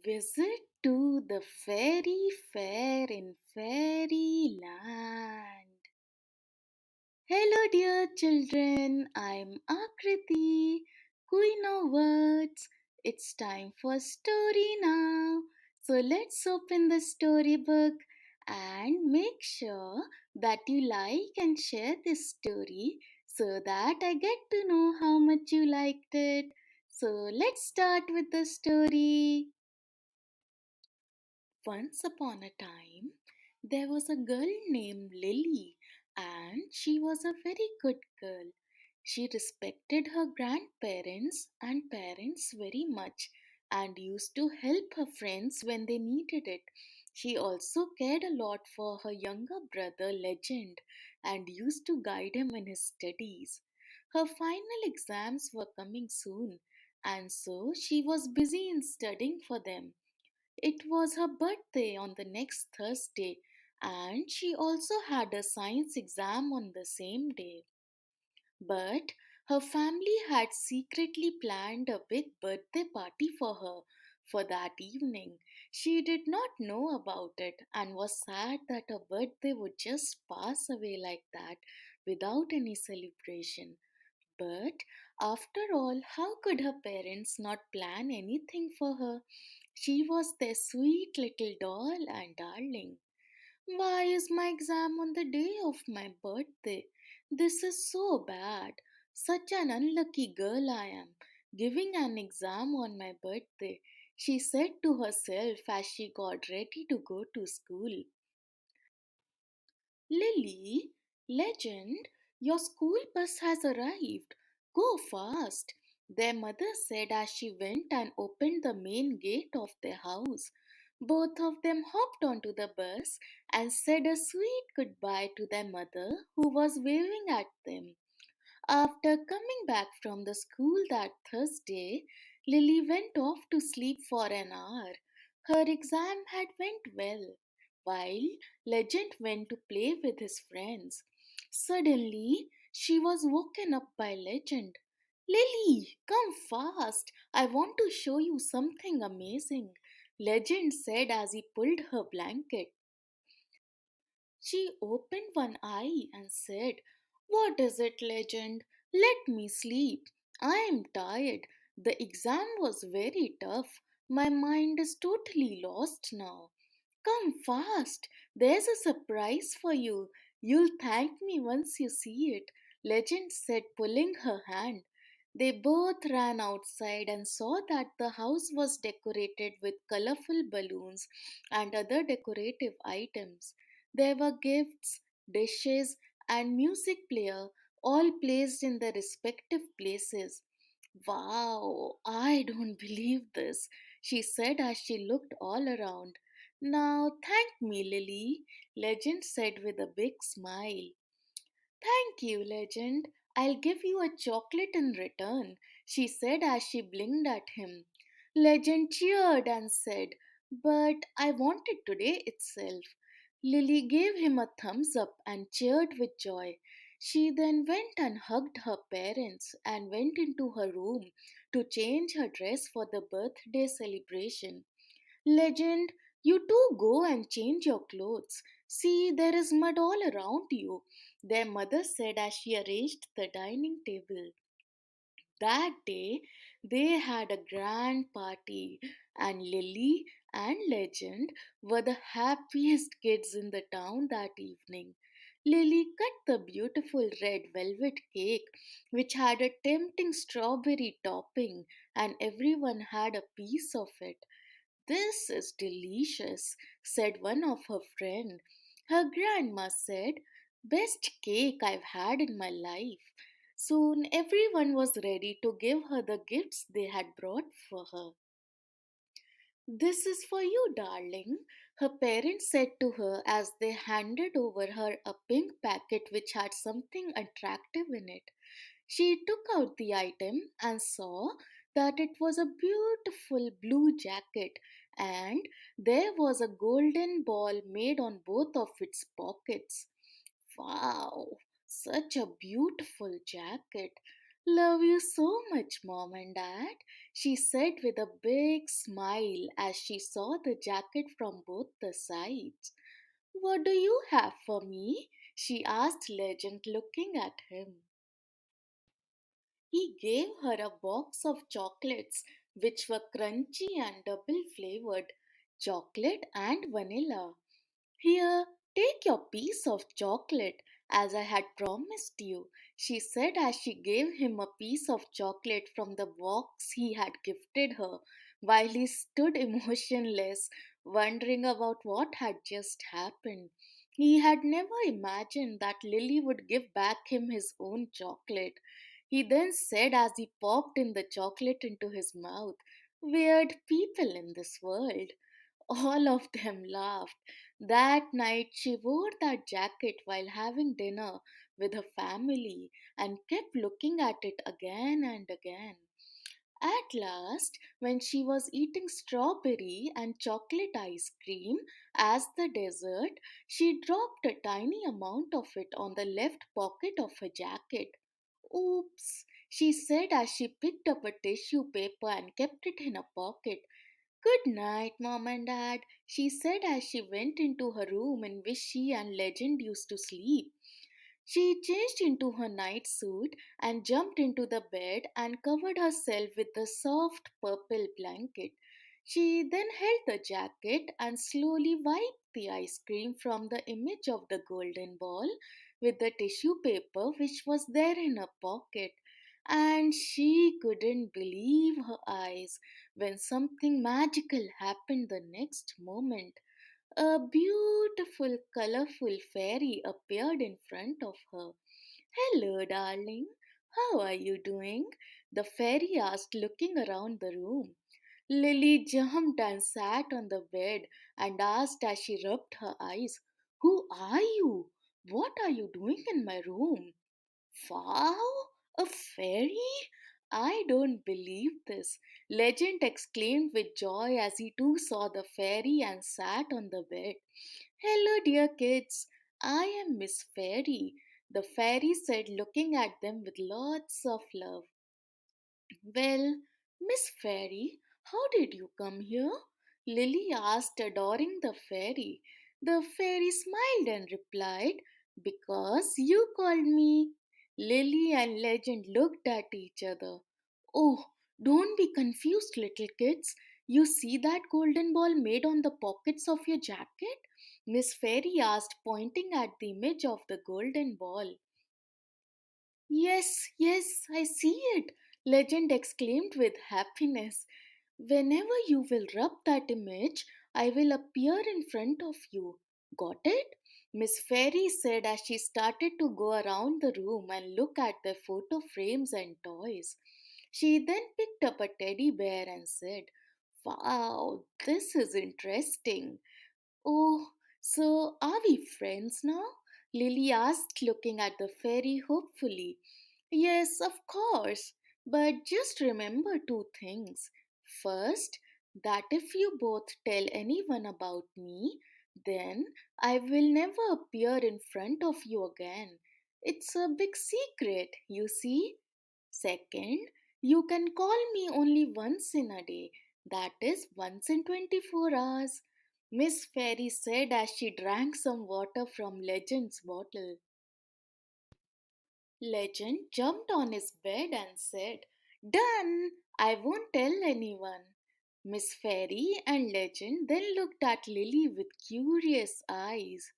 Visit to the fairy fair in FaiRyLAnd. Hello, dear children. I'm Aakriti, Queen of Words. It's time for story now. So let's open the storybook and make sure that you like and share this story so that I get to know how much you liked it. So let's start with the story. Once upon a time, there was a girl named Lily, and she was a very good girl. She respected her grandparents and parents very much and used to help her friends when they needed it. She also cared a lot for her younger brother, Legend, and used to guide him in his studies. Her final exams were coming soon, and so she was busy in studying for them. It was her birthday on the next Thursday, and she also had a science exam on the same day. But her family had secretly planned a big birthday party for her for that evening. She did not know about it and was sad that her birthday would just pass away like that without any celebration. But after all, how could her parents not plan anything for her? She was their sweet little doll and darling. Why is my exam on the day of my birthday? This is so bad. Such an unlucky girl I am, giving an exam on my birthday, she said to herself as she got ready to go to school. Lily, Legend, your school bus has arrived. Go fast, their mother said as she went and opened the main gate of their house. Both of them hopped onto the bus and said a sweet goodbye to their mother, who was waving at them. After coming back from the school that Thursday, Lily went off to sleep for an hour. Her exam had went well, while Legend went to play with his friends. Suddenly, she was woken up by Legend. Lily, come fast. I want to show you something amazing, Legend said as he pulled her blanket. She opened one eye and said, What is it, Legend? Let me sleep. I am tired. The exam was very tough. My mind is totally lost now. Come fast. There's a surprise for you. You'll thank me once you see it, Legend said, pulling her hand. They both ran outside and saw that the house was decorated with colorful balloons and other decorative items. There were gifts, dishes, and music player all placed in their respective places. Wow, I don't believe this, she said as she looked all around. Now thank me, Lily, Legend said with a big smile. Thank you, Legend. I'll give you a chocolate in return, she said as she blinked at him. Legend cheered and said, But I want it today itself. Lily gave him a thumbs up and cheered with joy. She then went and hugged her parents and went into her room to change her dress for the birthday celebration. Legend, you too go and change your clothes. See, there is mud all around you, their mother said as she arranged the dining table. That day, they had a grand party, and Lily and Legend were the happiest kids in the town that evening. Lily cut the beautiful red velvet cake, which had a tempting strawberry topping, and everyone had a piece of it. This is delicious, said one of her friends. Her grandma said, Best cake I've had in my life. Soon everyone was ready to give her the gifts they had brought for her. This is for you, darling, her parents said to her as they handed over her a pink packet which had something attractive in it. She took out the item and saw that it was a beautiful blue jacket, and there was a golden ball made on both of its pockets. Wow, such a beautiful jacket. Love you so much, Mom and Dad, she said with a big smile as she saw the jacket from both the sides. What do you have for me? She asked Legend, looking at him. He gave her a box of chocolates, which were crunchy and double flavored, chocolate and vanilla. Here, take your piece of chocolate, as I had promised you, she said as she gave him a piece of chocolate from the box he had gifted her, while he stood emotionless, wondering about what had just happened. He had never imagined that Lily would give back him his own chocolate. He then said as he popped in the chocolate into his mouth, "Weird people in this world." All of them laughed. That night, she wore that jacket while having dinner with her family and kept looking at it again and again. At last, when she was eating strawberry and chocolate ice cream as the dessert, she dropped a tiny amount of it on the left pocket of her jacket. Oops, she said as she picked up a tissue paper and kept it in her pocket. Good night, Mom and Dad, she said as she went into her room in which she and Legend used to sleep. She changed into her night suit and jumped into the bed and covered herself with the soft purple blanket. She then held the jacket and slowly wiped the ice cream from the image of the golden ball with the tissue paper which was there in her pocket. And she couldn't believe her eyes when something magical happened the next moment. A beautiful, colorful fairy appeared in front of her. Hello, darling. How are you doing? The fairy asked, looking around the room. Lily jumped and sat on the bed and asked as she rubbed her eyes, "Who are you? What are you doing in my room?" Wow, a fairy? I don't believe this. Legend exclaimed with joy as he too saw the fairy and sat on the bed. Hello, dear kids. I am Miss Fairy, the fairy said, looking at them with lots of love. Well, Miss Fairy, how did you come here? Lily asked, adoring the fairy. The fairy smiled and replied, "Because you called me." Lily and Legend looked at each other. Oh, don't be confused, little kids. You see that golden ball made on the pockets of your jacket? Miss Fairy asked, pointing at the image of the golden ball. Yes, yes, I see it, Legend exclaimed with happiness. Whenever you will rub that image, I will appear in front of you. Got it? Miss Fairy said as she started to go around the room and look at the photo frames and toys. She then picked up a teddy bear and said, "Wow, this is interesting." Oh, so are we friends now? Lily asked, looking at the fairy hopefully. Yes, of course. But just remember two things. First, that if you both tell anyone about me, then I will never appear in front of you again. It's a big secret, you see. Second, you can call me only once in a day, that is, once in 24 hours. Miss Fairy said as she drank some water from Legend's bottle. Legend jumped on his bed and said, "Done! I won't tell anyone." Miss Fairy and Legend then looked at Lily with curious eyes.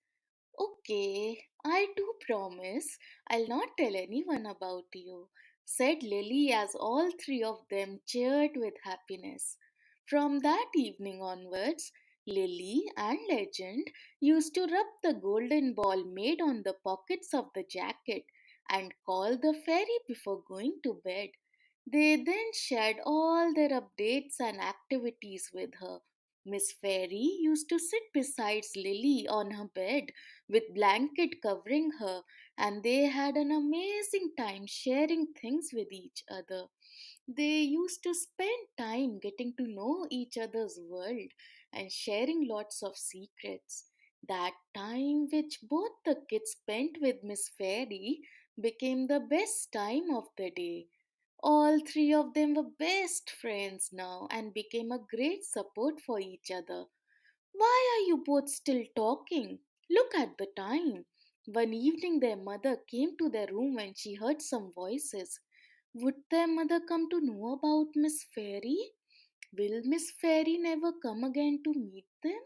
"Okay, I do promise I'll not tell anyone about you," said Lily as all three of them cheered with happiness. From that evening onwards, Lily and Legend used to rub the golden ball made on the pockets of the jacket and call the fairy before going to bed. They then shared all their updates and activities with her. Miss Fairy used to sit beside Lily on her bed with blanket covering her, and they had an amazing time sharing things with each other. They used to spend time getting to know each other's world and sharing lots of secrets. That time which both the kids spent with Miss Fairy became the best time of the day. All three of them were best friends now and became a great support for each other. Why are you both still talking? Look at the time. One evening, their mother came to their room when she heard some voices. Would their mother come to know about Miss Fairy? Will Miss Fairy never come again to meet them?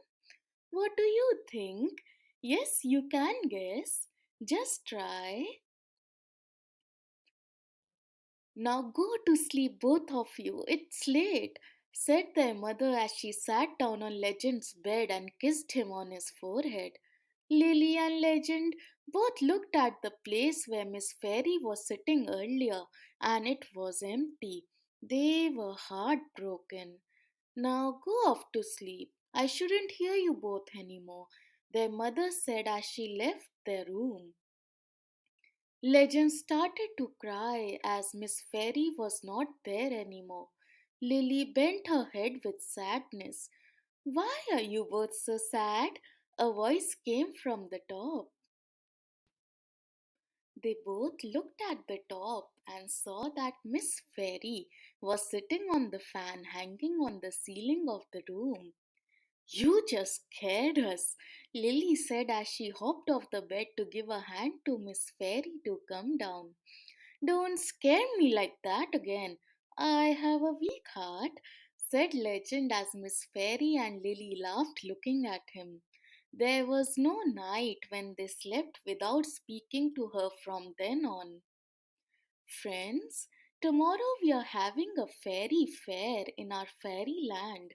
What do you think? Yes, you can guess. Just try. Now go to sleep, both of you. It's late, said their mother as she sat down on Legend's bed and kissed him on his forehead. Lily and Legend both looked at the place where Miss Fairy was sitting earlier, and it was empty. They were heartbroken. Now go off to sleep. I shouldn't hear you both anymore, their mother said as she left their room. Legend started to cry as Miss Fairy was not there anymore. Lily bent her head with sadness. Why are you both so sad? A voice came from the top. They both looked at the top and saw that Miss Fairy was sitting on the fan hanging on the ceiling of the room. You just scared us, Lily said as she hopped off the bed to give a hand to Miss Fairy to come down. Don't scare me like that again. I have a weak heart, said Legend as Miss Fairy and Lily laughed looking at him. There was no night when they slept without speaking to her from then on. Friends, tomorrow we are having a fairy fair in our fairy land.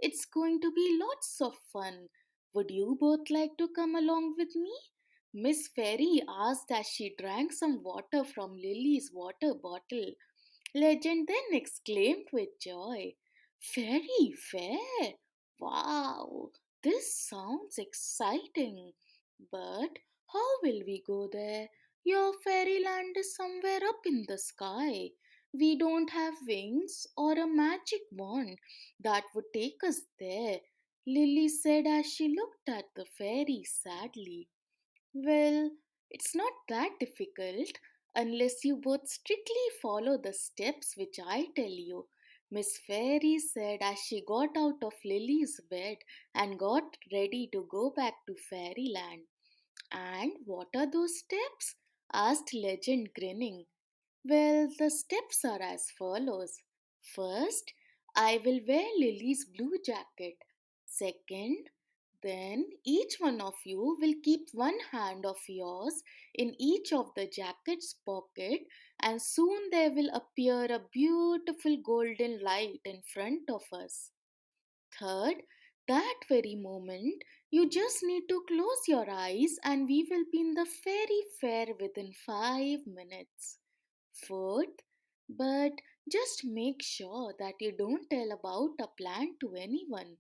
It's going to be lots of fun. Would you both like to come along with me? Miss Fairy asked as she drank some water from Lily's water bottle. Legend then exclaimed with joy, Fairy fair! Wow, this sounds exciting. But how will we go there? Your fairyland is somewhere up in the sky. We don't have wings or a magic wand that would take us there, Lily said as she looked at the fairy sadly. Well, it's not that difficult unless you both strictly follow the steps which I tell you, Miss Fairy said as she got out of Lily's bed and got ready to go back to Fairyland. And what are those steps? Asked Legend, grinning. Well, the steps are as follows. First, I will wear Lily's blue jacket. Second, then each one of you will keep one hand of yours in each of the jacket's pocket, and soon there will appear a beautiful golden light in front of us. Third, that very moment, you just need to close your eyes and we will be in the fairy fair within 5 minutes. Fourth, but just make sure that you don't tell about a plan to anyone.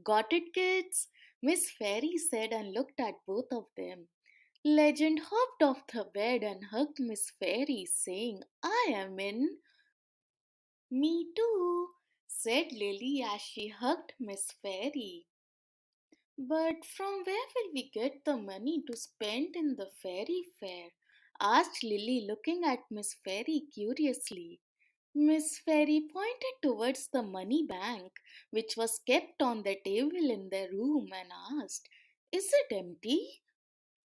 Got it, kids? Miss Fairy said and looked at both of them. Legend hopped off the bed and hugged Miss Fairy, saying, I am in. Me too, said Lily as she hugged Miss Fairy. But from where will we get the money to spend in the fairy fair? Asked Lily, looking at Miss Fairy curiously. Miss Fairy pointed towards the money bank, which was kept on the table in their room, and asked, Is it empty?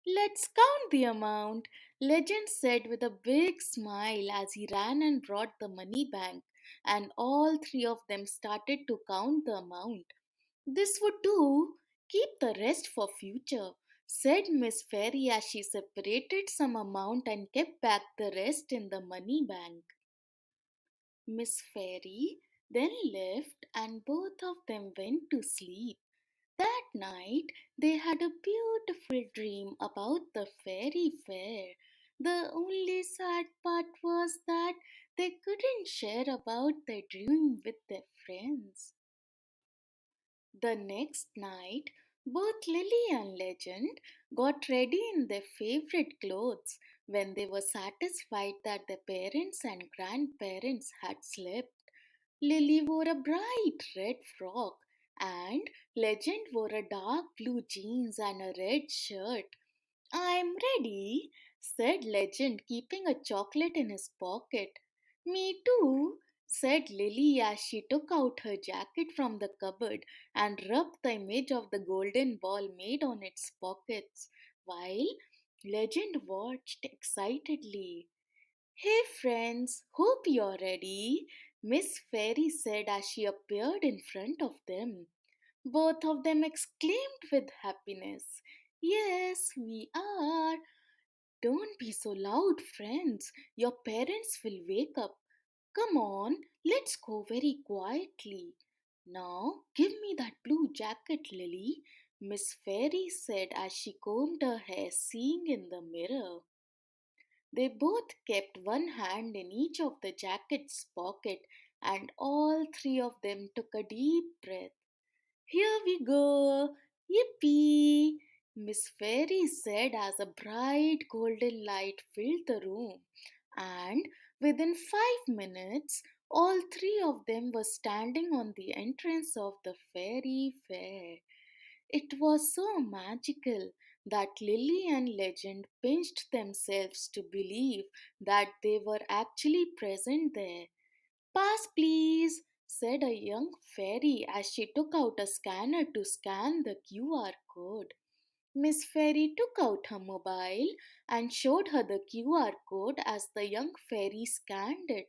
Let's count the amount, Legend said with a big smile as he ran and brought the money bank, and all three of them started to count the amount. This would do. Keep the rest for future, said Miss Fairy as she separated some amount and kept back the rest in the money bank. Miss Fairy then left and both of them went to sleep. That night they had a beautiful dream about the fairy fair. The only sad part was that they couldn't share about their dream with their friends. The next night, both Lily and Legend got ready in their favorite clothes when they were satisfied that their parents and grandparents had slept. Lily wore a bright red frock, and Legend wore a dark blue jeans and a red shirt. I'm ready, said Legend, keeping a chocolate in his pocket. Me too, said Lily as she took out her jacket from the cupboard and rubbed the image of the golden ball made on its pockets, while Legend watched excitedly. Hey friends, hope you're ready, Miss Fairy said as she appeared in front of them. Both of them exclaimed with happiness. Yes, we are. Don't be so loud, friends. Your parents will wake up. Come on, let's go very quietly. Now, give me that blue jacket, Lily, Miss Fairy said as she combed her hair, seeing in the mirror. They both kept one hand in each of the jacket's pocket, and all three of them took a deep breath. Here we go! Yippee! Miss Fairy said as a bright golden light filled the room, and within 5 minutes, all three of them were standing on the entrance of the fairy fair. It was so magical that Lily and Legend pinched themselves to believe that they were actually present there. Pass, please, said a young fairy as she took out a scanner to scan the QR code. Miss Fairy took out her mobile and showed her the QR code as the young fairy scanned it.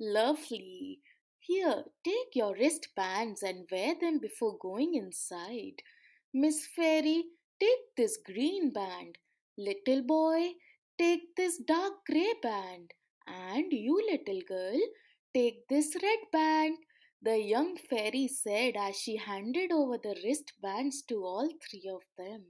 Lovely. Here, take your wristbands and wear them before going inside. Miss Fairy, take this green band. Little boy, take this dark grey band. And you, little girl, take this red band. The young fairy said as she handed over the wristbands to all three of them.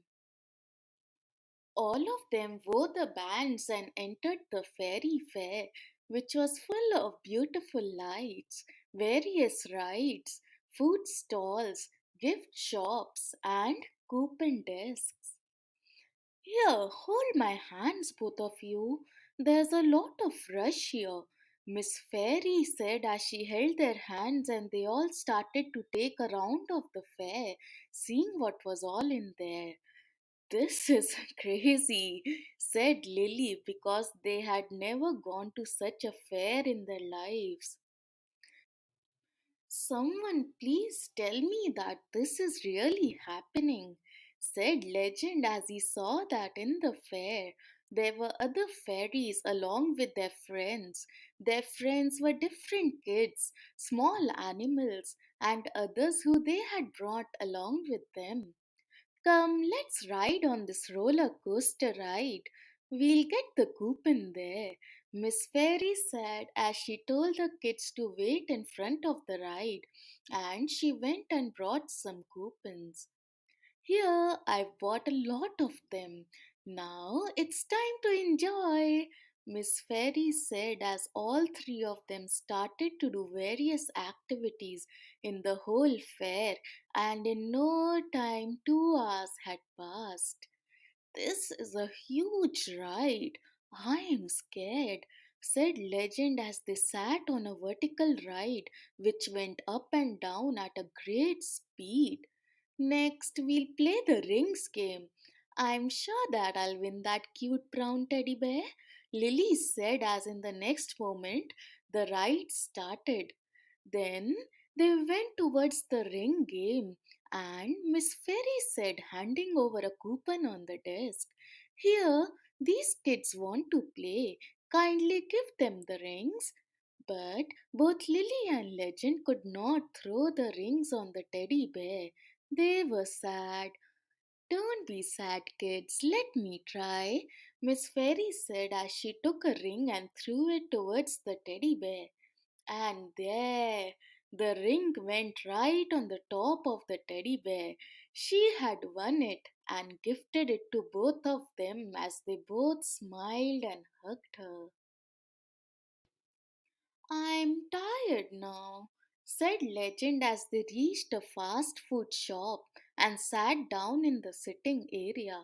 All of them wore the bands and entered the fairy fair, which was full of beautiful lights, various rides, food stalls, gift shops, and coupon desks. Here, hold my hands, both of you. There's a lot of rush here, Miss Fairy said as she held their hands, and they all started to take a round of the fair, seeing what was all in there. This is crazy, said Lily, because they had never gone to such a fair in their lives. Someone please tell me that this is really happening, said Legend as he saw that in the fair there were other fairies along with their friends. Their friends were different kids, small animals, and others who they had brought along with them. Come, let's ride on this roller coaster ride. We'll get the coupon there, Miss Fairy said as she told the kids to wait in front of the ride, and she went and brought some coupons. Here, I've bought a lot of them. Now it's time to enjoy, Miss Fairy said as all three of them started to do various activities in the whole fair, and in no time 2 hours had passed. This is a huge ride. I am scared, said Legend as they sat on a vertical ride which went up and down at a great speed. Next, we'll play the rings game. I'm sure that I'll win that cute brown teddy bear, Lily said as in the next moment the ride started. Then they went towards the ring game, and Miss Fairy said, handing over a coupon on the desk, here, these kids want to play. Kindly give them the rings. But both Lily and Legend could not throw the rings on the teddy bear. They were sad. Don't be sad, kids. Let me try, Miss Fairy said as she took a ring and threw it towards the teddy bear. And there, the ring went right on the top of the teddy bear. She had won it and gifted it to both of them as they both smiled and hugged her. I'm tired now, said Legend as they reached a fast food shop and sat down in the sitting area.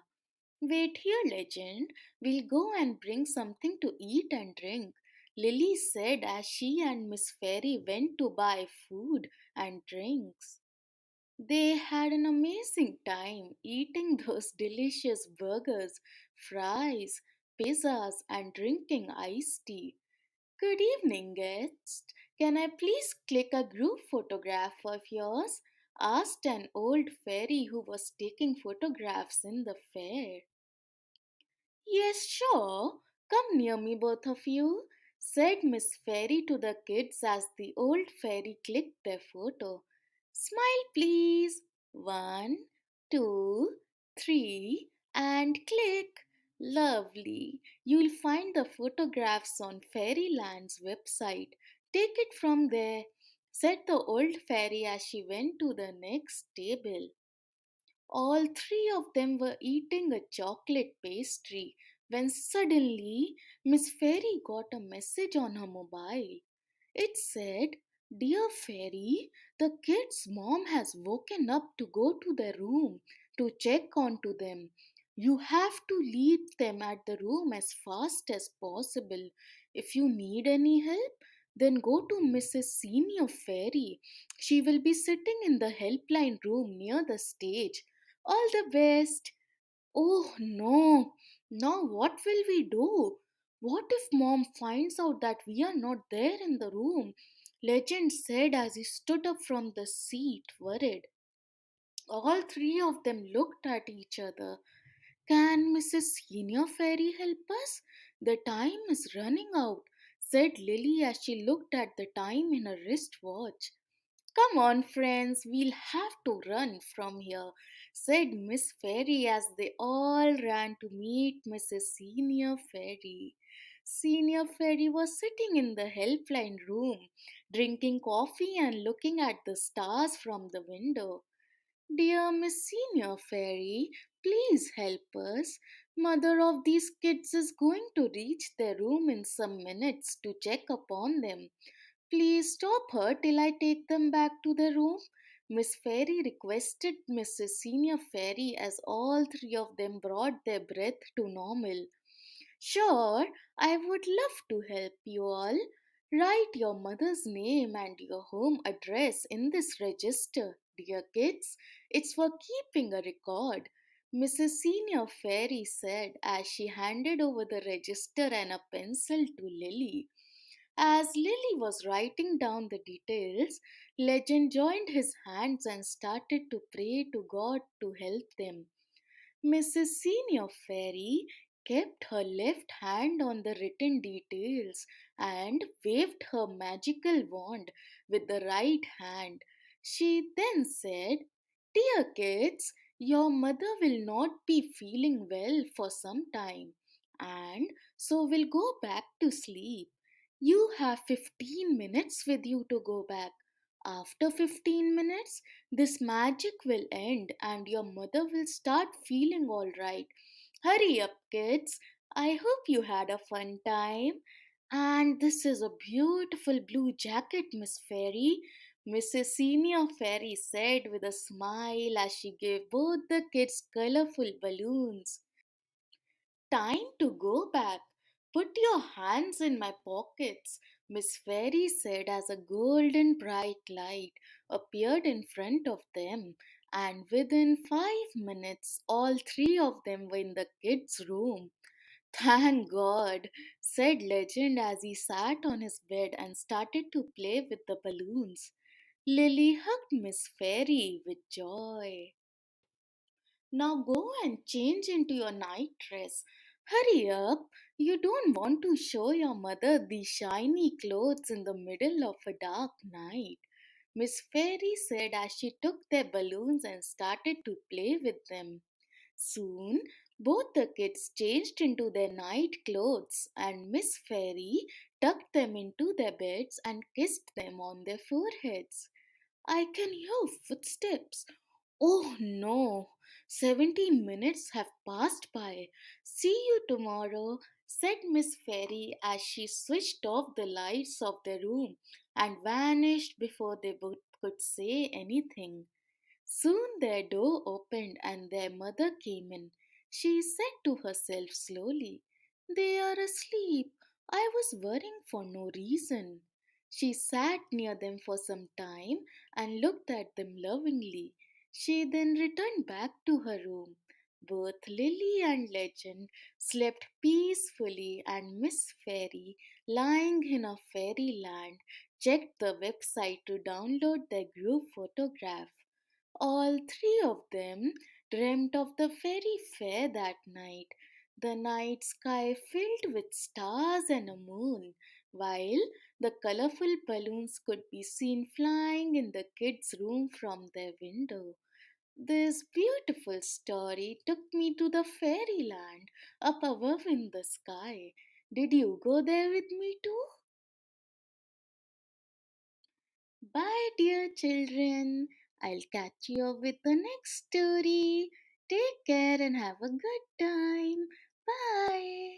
Wait here, Legend. We'll go and bring something to eat and drink, Lily said as she and Miss Fairy went to buy food and drinks. They had an amazing time eating those delicious burgers, fries, pizzas, and drinking iced tea. Good evening, guest. Can I please click a group photograph of yours? Asked an old fairy who was taking photographs in the fair. Yes, sure. Come near me, both of you, said Miss Fairy to the kids as the old fairy clicked their photo. Smile, please. One, two, three, and click. Lovely. You'll find the photographs on FaiRyLand's website. Take it from there, said the old fairy as she went to the next table. All three of them were eating a chocolate pastry when suddenly Miss Fairy got a message on her mobile. It said, "Dear Fairy, the kids' mom has woken up to go to their room to check on to them. You have to leave them at the room as fast as possible. If you need any help, then go to Mrs. Senior Fairy. She will be sitting in the helpline room near the stage. All the best." Oh no! Now what will we do? What if mom finds out that we are not there in the room? Legend said as he stood up from the seat, worried. All three of them looked at each other. Can Mrs. Senior Fairy help us? The time is running out, said Lily as she looked at the time in her wristwatch. Come on, friends, we'll have to run from here, said Miss Fairy as they all ran to meet Mrs. Senior Fairy. Senior Fairy was sitting in the helpline room, drinking coffee and looking at the stars from the window. Dear Miss Senior Fairy, please help us. Mother of these kids is going to reach their room in some minutes to check upon them. Please stop her till I take them back to the room. Miss Fairy requested Mrs. Senior Fairy as all three of them brought their breath to normal. Sure, I would love to help you all. Write your mother's name and your home address in this register, dear kids. It's for keeping a record. Mrs. Senior Fairy said as she handed over the register and a pencil to Lily. As Lily was writing down the details, Legend joined his hands and started to pray to God to help them. Mrs. Senior Fairy kept her left hand on the written details and waved her magical wand with the right hand. She then said, "Dear kids, your mother will not be feeling well for some time and so will go back to sleep. You have 15 minutes with you to go back. After 15 minutes, this magic will end and your mother will start feeling all right. Hurry up, kids. I hope you had a fun time. And this is a beautiful blue jacket, Miss Fairy," Mrs. Senior Fairy said with a smile as she gave both the kids colorful balloons. Time to go back. Put your hands in my pockets, Miss Fairy said as a golden bright light appeared in front of them, and within 5 minutes, all three of them were in the kids' room. Thank God, said Legend as he sat on his bed and started to play with the balloons. Lily hugged Miss Fairy with joy. Now go and change into your night dress. Hurry up! You don't want to show your mother these shiny clothes in the middle of a dark night, Miss Fairy said as she took their balloons and started to play with them. Soon, both the kids changed into their night clothes, and Miss Fairy tucked them into their beds and kissed them on their foreheads. I can hear footsteps. Oh no, 17 minutes have passed by. See you tomorrow, said Miss Fairy as she switched off the lights of the room and vanished before they both could say anything. Soon their door opened and their mother came in. She said to herself slowly, "They are asleep. I was worrying for no reason." She sat near them for some time and looked at them lovingly. She then returned back to her room. Both Lily and Legend slept peacefully, and Miss Fairy, lying in a fairyland, checked the website to download their group photograph. All three of them dreamt of the fairy fair that night, the night sky filled with stars and a moon, while the colorful balloons could be seen flying in the kids' room from their window. This beautiful story took me to the fairyland up above in the sky. Did you go there with me too? Bye, dear children. I'll catch you up with the next story. Take care and have a good time. Bye.